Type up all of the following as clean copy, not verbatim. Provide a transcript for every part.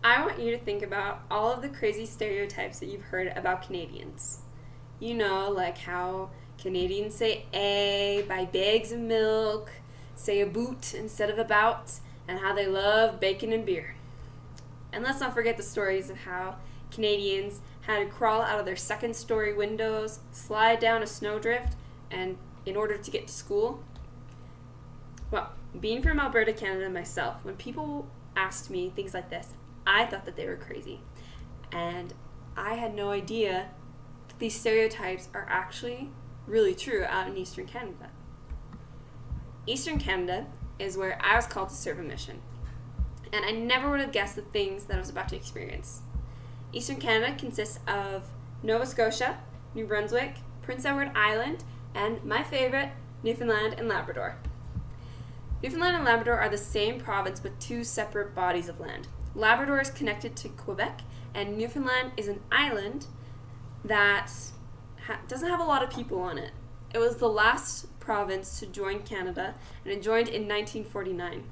I want you to think about all of the crazy stereotypes that you've heard about Canadians. You know, like how Canadians say a, buy bags of milk, say a boot instead of about, and how they love bacon and beer. And let's not forget the stories of how Canadians had to crawl out of their second story windows, slide down a snowdrift, and in order to get to school. Well, being from Alberta, Canada myself, when people asked me things like this, I thought that they were crazy. And I had no idea that these stereotypes are actually really true out in Eastern Canada. Eastern Canada is where I was called to serve a mission. And I never would have guessed the things that I was about to experience. Eastern Canada consists of Nova Scotia, New Brunswick, Prince Edward Island, and my favorite, Newfoundland and Labrador. Newfoundland and Labrador are the same province with two separate bodies of land. Labrador is connected to Quebec, and Newfoundland is an island that doesn't have a lot of people on it. It was the last province to join Canada, and it joined in 1949.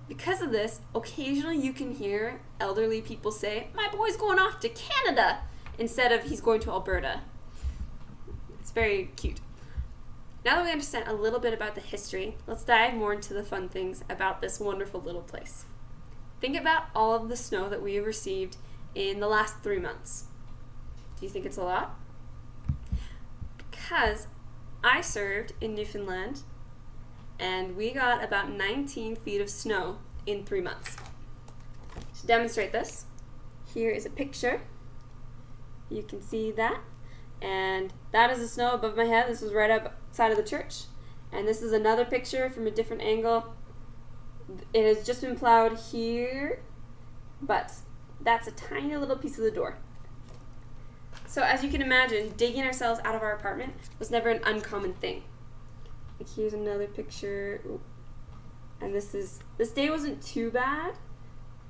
Because of this, occasionally you can hear elderly people say, "My boy's going off to Canada," instead of "he's going to Alberta." It's very cute. Now that we understand a little bit about the history, let's dive more into the fun things about this wonderful little place. Think about all of the snow that we have received in the last 3 months. Do you think it's a lot? Because I served in Newfoundland and we got about 19 feet of snow in 3 months. To demonstrate this, here is a picture. You can see that. And that is the snow above my head. This was right outside of the church. And this is another picture from a different angle. It has just been plowed here, but that's a tiny little piece of the door. So as you can imagine, digging ourselves out of our apartment was never an uncommon thing. Like here's another picture. Ooh. And this day wasn't too bad,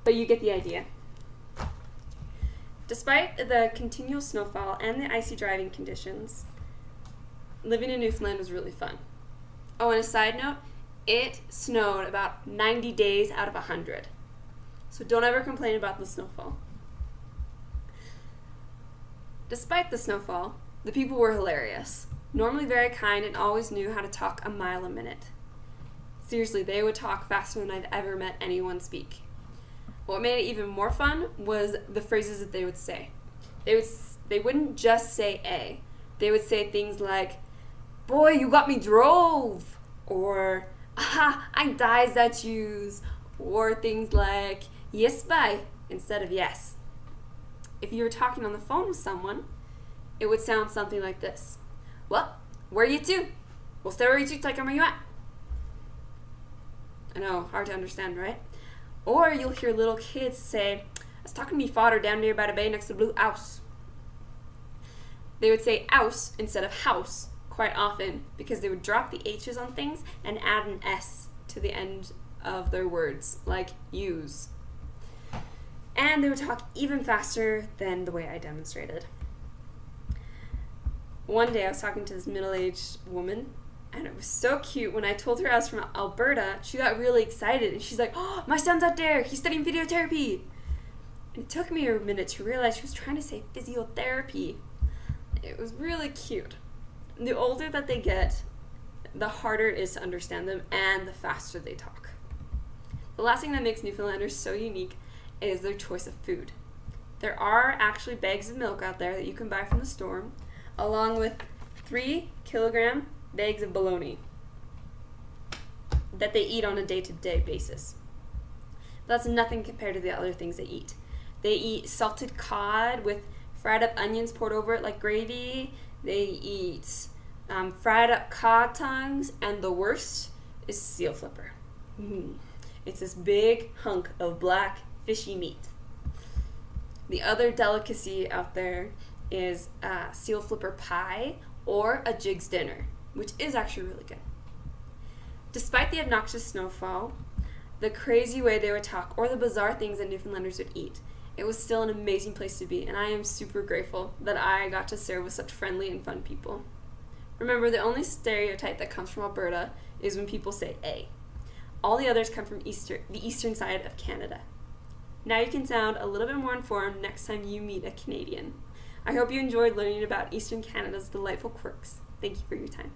but you get the idea. Despite the continual snowfall and the icy driving conditions, living in Newfoundland was really fun. Oh, and a side note, it snowed about 90 days out of 100. So don't ever complain about the snowfall. Despite the snowfall, the people were hilarious. Normally very kind and always knew how to talk a mile a minute. Seriously, they would talk faster than I've ever met anyone speak. What made it even more fun was the phrases that they would say. They wouldn't just say a. They would say things like, "Boy, you got me drove," or "Aha, I dies that yous," or things like "yes, bye" instead of yes. If you were talking on the phone with someone, it would sound something like this. "Well, where you to? Well, stay where you to, take where you at." I know, hard to understand, right? Or you'll hear little kids say, "I was talking to me father down there by the bay next to the blue house." They would say house instead of house quite often because they would drop the H's on things and add an S to the end of their words, like use. And they would talk even faster than the way I demonstrated. One day I was talking to this middle-aged woman, and it was so cute. When I told her I was from Alberta, she got really excited, and she's like, "Oh, my son's out there. He's studying videotherapy." And it took me a minute to realize she was trying to say physiotherapy. It was really cute. The older that they get, the harder it is to understand them, and the faster they talk. The last thing that makes Newfoundlanders so unique is their choice of food. There are actually bags of milk out there that you can buy from the store, along with 3-kilogram bags of bologna that they eat on a day-to-day basis. That's nothing compared to the other things they eat. They eat salted cod with fried up onions poured over it like gravy. They eat fried up cod tongues, and the worst is seal flipper. It's this big hunk of black fishy meat. The other delicacy out there is seal flipper pie or a jig's dinner, which is actually really good. Despite the obnoxious snowfall, the crazy way they would talk, or the bizarre things that Newfoundlanders would eat, it was still an amazing place to be, and I am super grateful that I got to serve with such friendly and fun people. Remember, the only stereotype that comes from Alberta is when people say a. All the others come from the eastern side of Canada. Now you can sound a little bit more informed next time you meet a Canadian. I hope you enjoyed learning about Eastern Canada's delightful quirks. Thank you for your time.